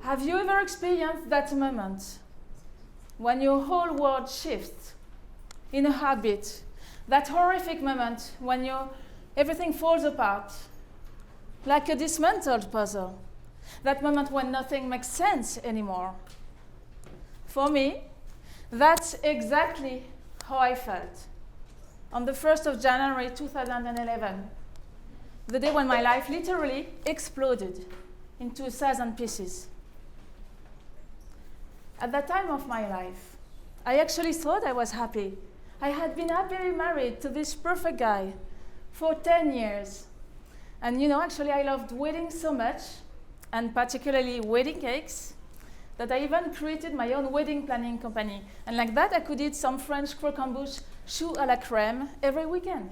Have you ever experienced that moment when your whole world shifts in a heartbeat? That horrific moment when everything falls apart, like a dismantled puzzle. That moment when nothing makes sense anymore. For me, that's exactly how I felt on the 1st of January 2011, the day when my life literally exploded into 1,000 pieces. At that time of my life, I actually thought I was happy. I had been happily married to this perfect guy for 10 years. And actually I loved weddings so much, and particularly wedding cakes, that I even created my own wedding planning company. And like that, I could eat some French croquembouche choux à la crème every weekend.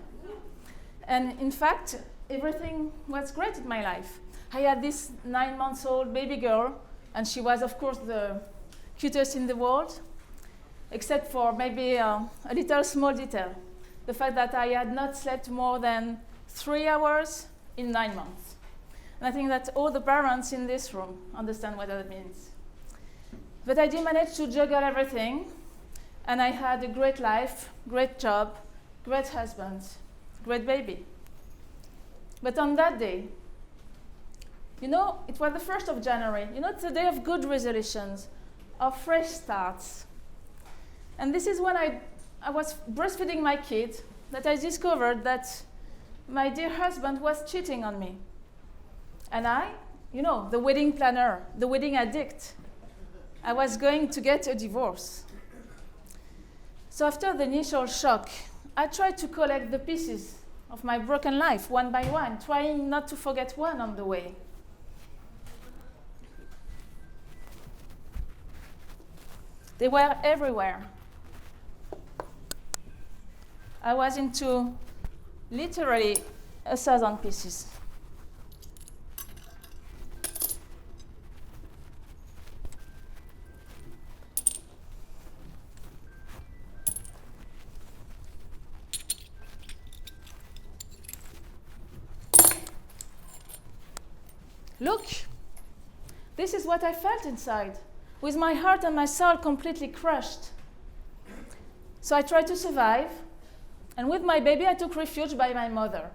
And in fact, everything was great in my life. I had this 9-month-old baby girl, and she was, of course, the cutest in the world, except for maybe a little small detail. The fact that I had not slept more than 3 hours in 9 months. And I think that all the parents in this room understand what that means. But I did manage to juggle everything, and I had a great life, great job, great husband, great baby. But on that day, it was the 1st of January. It's a day of good resolutions, of fresh starts. And this is when I was breastfeeding my kid that I discovered that my dear husband was cheating on me. And I, the wedding planner, the wedding addict, I was going to get a divorce. So after the initial shock, I tried to collect the pieces of my broken life one by one, trying not to forget one on the way. They were everywhere. I was into literally 1,000 pieces. Look, this is what I felt inside, with my heart and my soul completely crushed. So I tried to survive, and with my baby I took refuge by my mother.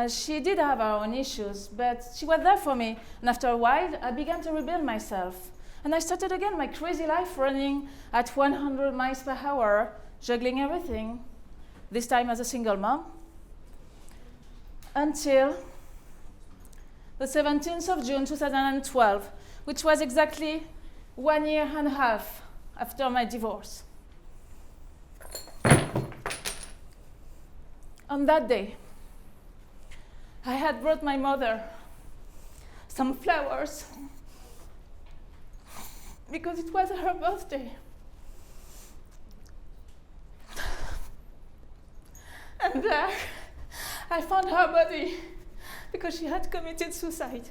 She did have her own issues, but she was there for me, and after a while I began to rebuild myself. And I started again my crazy life running at 100 miles per hour, juggling everything, this time as a single mom, until the 17th of June 2012, which was exactly 1 year and a half after my divorce. On that day, I had brought my mother some flowers because it was her birthday. And there, I found her body because she had committed suicide.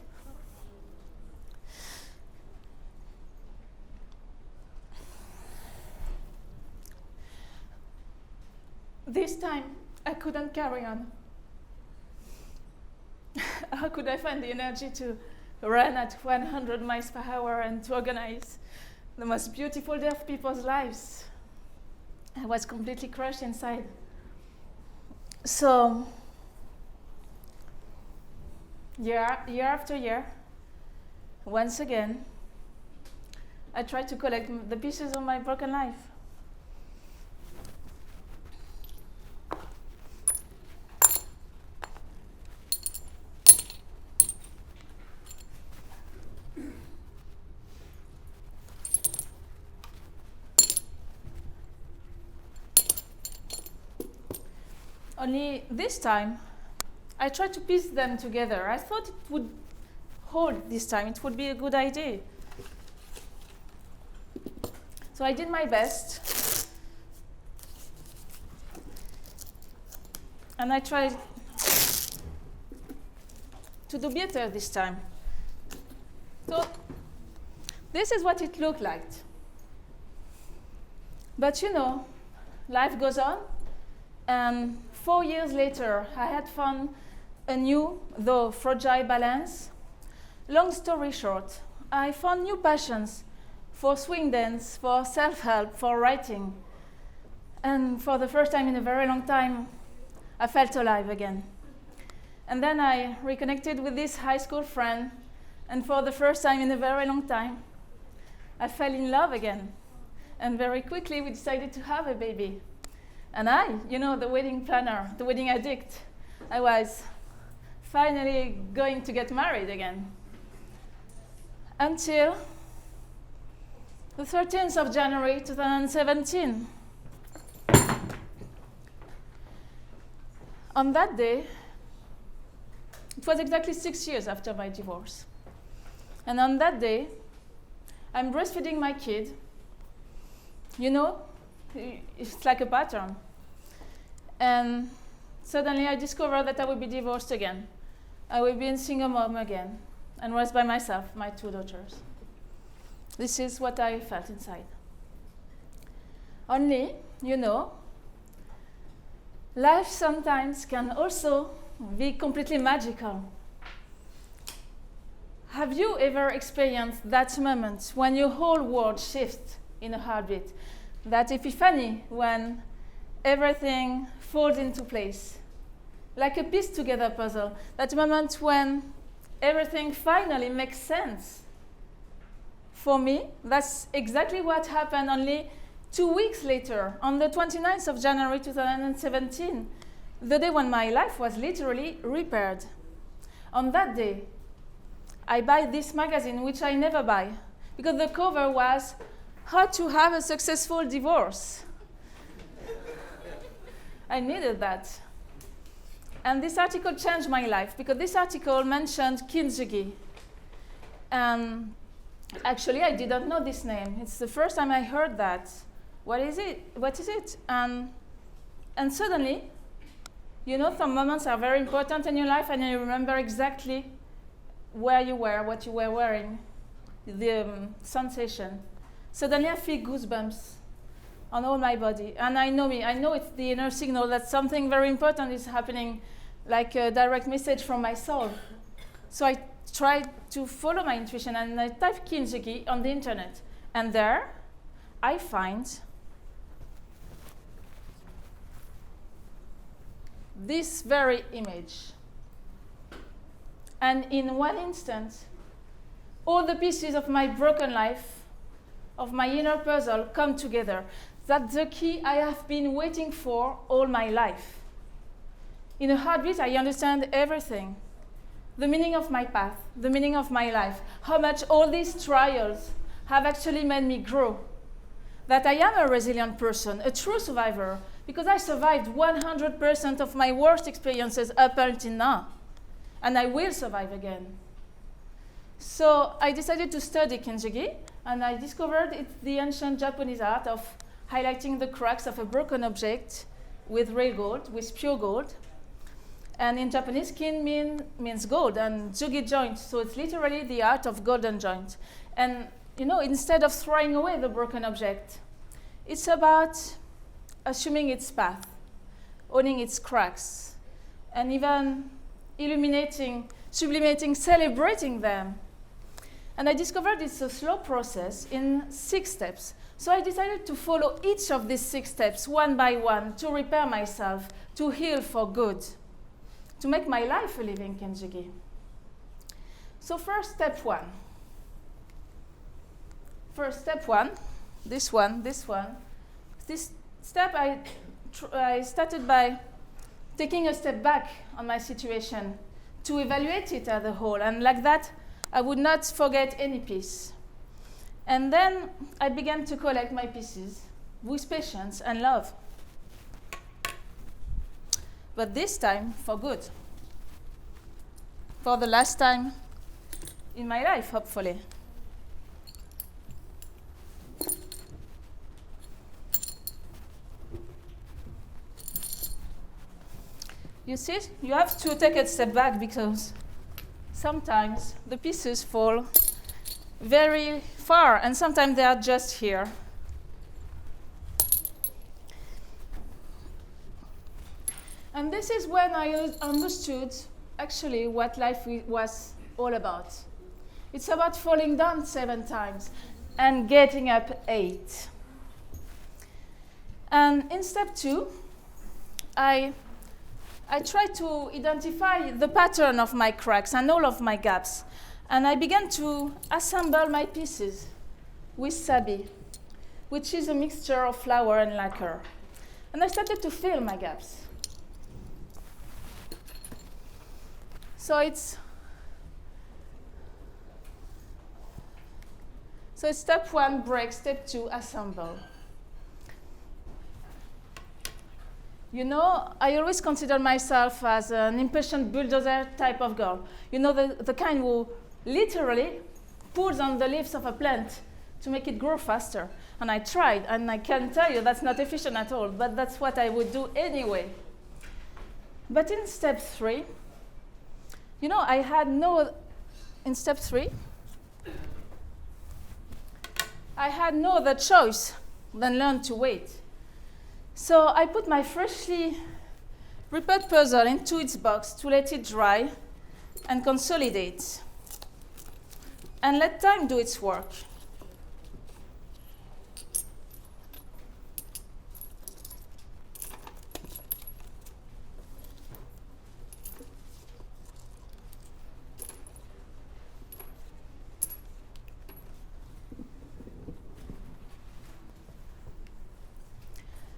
This time, I couldn't carry on. How could I find the energy to run at 100 miles per hour and to organize the most beautiful day of people's lives? I was completely crushed inside. So, year after year, once again, I tried to collect the pieces of my broken life. Only this time, I tried to piece them together. I thought it would hold this time. It would be a good idea. So I did my best. And I tried to do better this time. So this is what it looked like. But life goes on. And 4 years later, I had found a new, though fragile, balance. Long story short, I found new passions for swing dance, for self-help, for writing. And for the first time in a very long time, I felt alive again. And then I reconnected with this high school friend, and for the first time in a very long time, I fell in love again. And very quickly we decided to have a baby. And I, the wedding planner, the wedding addict, I was finally going to get married again. Until the 13th of January 2017. On that day, it was exactly 6 years after my divorce. And on that day, I'm breastfeeding my kid. It's like a pattern. And suddenly I discovered that I would be divorced again. I would be a single mom again and raised by myself, my 2 daughters. This is what I felt inside. Only, life sometimes can also be completely magical. Have you ever experienced that moment when your whole world shifts in a heartbeat? That epiphany when everything falls into place, like a pieced together puzzle. That moment when everything finally makes sense. For me, that's exactly what happened only 2 weeks later, on the 29th of January 2017, the day when my life was literally repaired. On that day, I buy this magazine, which I never buy, because the cover was How to Have a Successful Divorce. I needed that. And this article changed my life, because this article mentioned Kintsugi. Actually, I didn't know this name. It's the first time I heard that. What is it? What is it? And suddenly, some moments are very important in your life, and you remember exactly where you were, what you were wearing, the sensation. Suddenly, I feel goosebumps on all my body. And I know it's the inner signal that something very important is happening, like a direct message from my soul. So I tried to follow my intuition, and I typed Kintsugi on the internet. And there, I find this very image. And in one instant, all the pieces of my broken life, of my inner puzzle, come together. That's the key I have been waiting for all my life. In a heartbeat, I understand everything. The meaning of my path, the meaning of my life, how much all these trials have actually made me grow. That I am a resilient person, a true survivor, because I survived 100% of my worst experiences up until now. And I will survive again. So I decided to study Kintsugi, and I discovered it's the ancient Japanese art of highlighting the cracks of a broken object with real gold, with pure gold. And in Japanese, kin means gold, and tsugi joint, so it's literally the art of golden joint. And instead of throwing away the broken object, it's about assuming its path, owning its cracks, and even illuminating, sublimating, celebrating them. And I discovered it's a slow process in 6 steps. So I decided to follow each of these 6 steps one by one to repair myself, to heal for good, to make my life a living Kintsugi. So first step 1. First step 1, this one. This step I started by taking a step back on my situation to evaluate it as a whole, and like that I would not forget any piece. And then I began to collect my pieces with patience and love. But this time for good. For the last time in my life, hopefully. You see, you have to take a step back because sometimes the pieces fall very far, and sometimes they are just here. And this is when I understood actually what life was all about. It's about falling down 7 times and getting up 8. And in step 2, I try to identify the pattern of my cracks and all of my gaps. And I began to assemble my pieces with sabi, which is a mixture of flour and lacquer. And I started to fill my gaps. So it's step 1, break, step 2, assemble. You know, I always consider myself as an impatient bulldozer type of girl. You know, the kind who literally pulls on the leaves of a plant to make it grow faster. And I tried, and I can tell you that's not efficient at all, but that's what I would do anyway. But in step 3, you know, in step 3, I had no other choice than learn to wait. So I put my freshly prepared puzzle into its box to let it dry and consolidate, and let time do its work.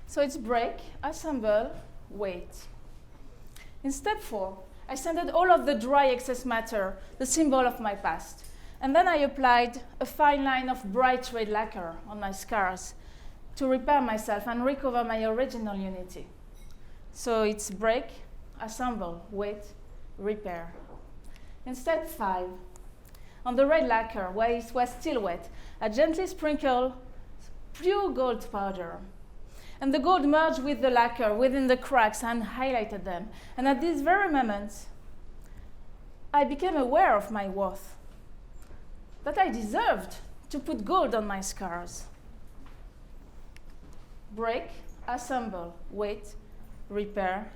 So it's break, assemble, wait. In step 4, I sanded all of the dry excess matter, the symbol of my past. And then I applied a fine line of bright red lacquer on my scars to repair myself and recover my original unity. So it's break, assemble, wait, repair. In step 5, on the red lacquer, where it was still wet, I gently sprinkled pure gold powder. And the gold merged with the lacquer within the cracks and highlighted them. And at this very moment, I became aware of my worth, that I deserved to put gold on my scars. Break, assemble, wait, repair,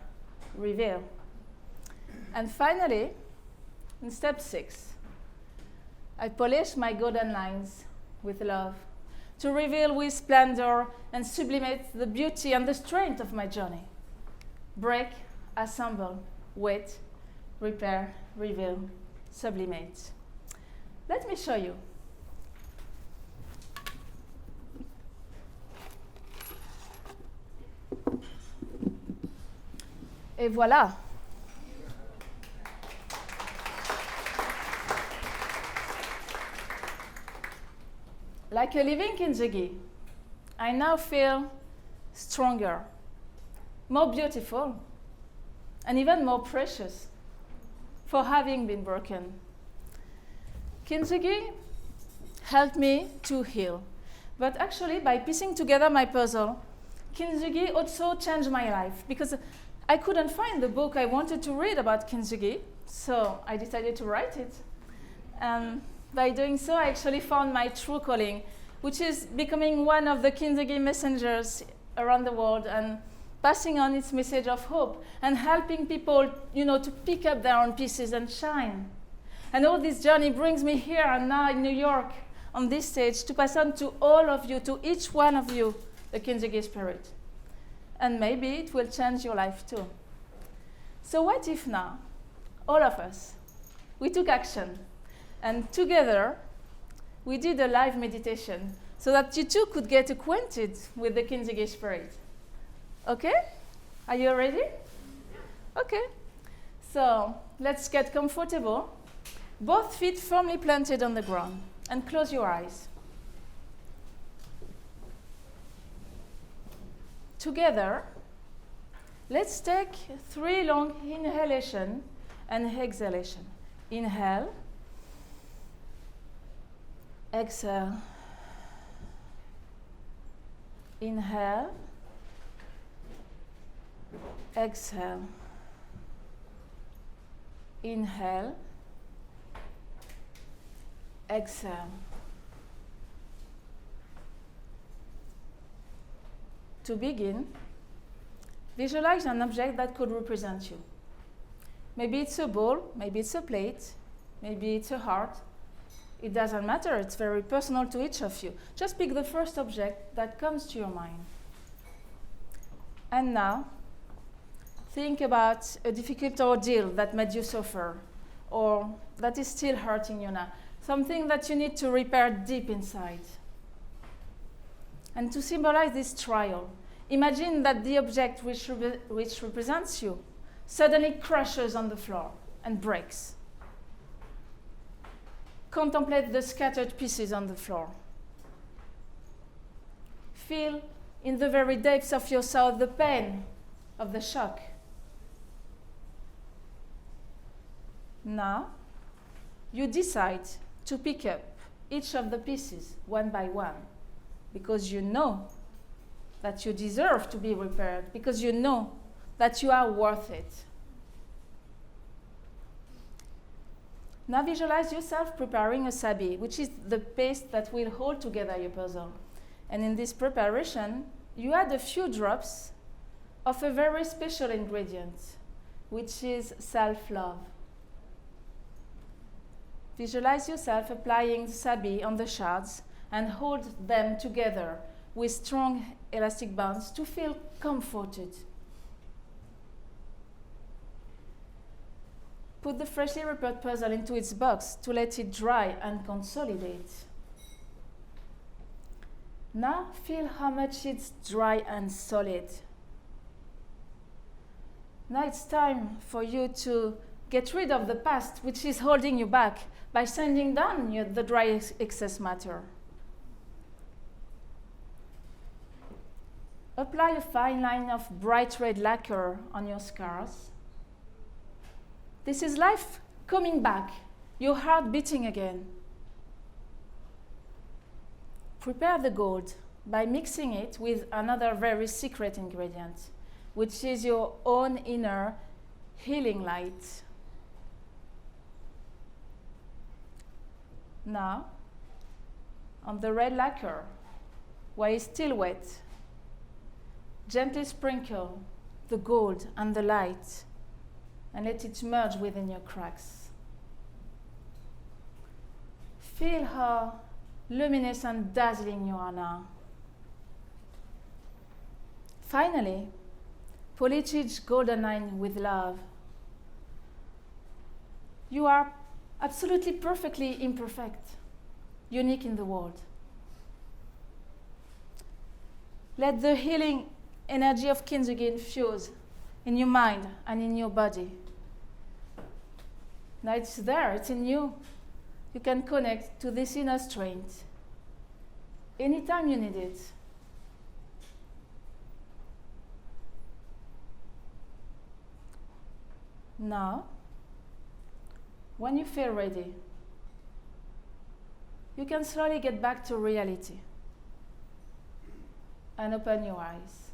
reveal. And finally, in step 6, I polished my golden lines with love, to reveal with splendor and sublimate the beauty and the strength of my journey. Break, assemble, wait, repair, reveal, sublimate. Let me show you. Et voilà. Like a living Kintsugi, I now feel stronger, more beautiful, and even more precious for having been broken. Kintsugi helped me to heal. But actually, by piecing together my puzzle, Kintsugi also changed my life, because I couldn't find the book I wanted to read about Kintsugi, so I decided to write it. By doing so, I actually found my true calling, which is becoming one of the Kintsugi messengers around the world and passing on its message of hope and helping people, to pick up their own pieces and shine. And all this journey brings me here and now in New York on this stage to pass on to all of you, to each one of you, the Kintsugi spirit. And maybe it will change your life too. So what if now, all of us, we took action? And together, we did a live meditation so that you too could get acquainted with the Kintsugi spirit. Okay? Are you ready? Okay. So let's get comfortable. Both feet firmly planted on the ground. And close your eyes. Together, let's take 3 long inhalation and exhalation. Inhale. Exhale. Inhale. Exhale. Inhale. Exhale. To begin, visualize an object that could represent you. Maybe it's a bowl, maybe it's a plate, maybe it's a heart, It doesn't matter, it's very personal to each of you. Just pick the first object that comes to your mind. And now, think about a difficult ordeal that made you suffer, or that is still hurting you now. Something that you need to repair deep inside. And to symbolize this trial, imagine that the object which represents you suddenly crashes on the floor and breaks. Contemplate the scattered pieces on the floor. Feel in the very depths of your soul the pain of the shock. Now, you decide to pick up each of the pieces one by one, because you know that you deserve to be repaired, because you know that you are worth it. Now visualize yourself preparing a sabi, which is the paste that will hold together your puzzle. And in this preparation, you add a few drops of a very special ingredient, which is self-love. Visualize yourself applying the sabi on the shards and hold them together with strong elastic bands to feel comforted. Put the freshly repaired puzzle into its box to let it dry and consolidate. Now feel how much it's dry and solid. Now it's time for you to get rid of the past, which is holding you back, by sanding down the dry excess matter. Apply a fine line of bright red lacquer on your scars. This is life coming back, your heart beating again. Prepare the gold by mixing it with another very secret ingredient, which is your own inner healing light. Now, on the red lacquer, while it's still wet, gently sprinkle the gold and the light and let it merge within your cracks. Feel how luminous and dazzling you are now. Finally, polish each golden line with love. You are absolutely perfectly imperfect, unique in the world. Let the healing energy of Kintsugi infuse in your mind and in your body. Now it's there, it's in you. You can connect to this inner strength anytime you need it. Now, when you feel ready, you can slowly get back to reality and open your eyes.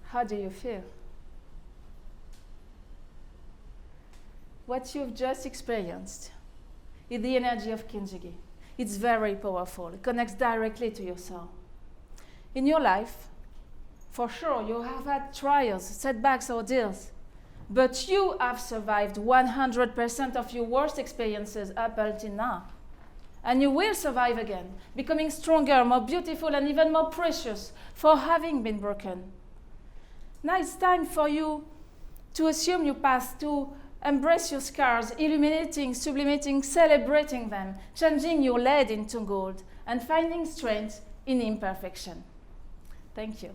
How do you feel? What you've just experienced is the energy of Kintsugi. It's very powerful. It connects directly to your soul. In your life, for sure, you have had trials, setbacks, ordeals, but you have survived 100% of your worst experiences up until now. And you will survive again, becoming stronger, more beautiful, and even more precious for having been broken. Now it's time for you to assume your past, to embrace your scars, illuminating, sublimating, celebrating them, changing your lead into gold, and finding strength in imperfection. Thank you.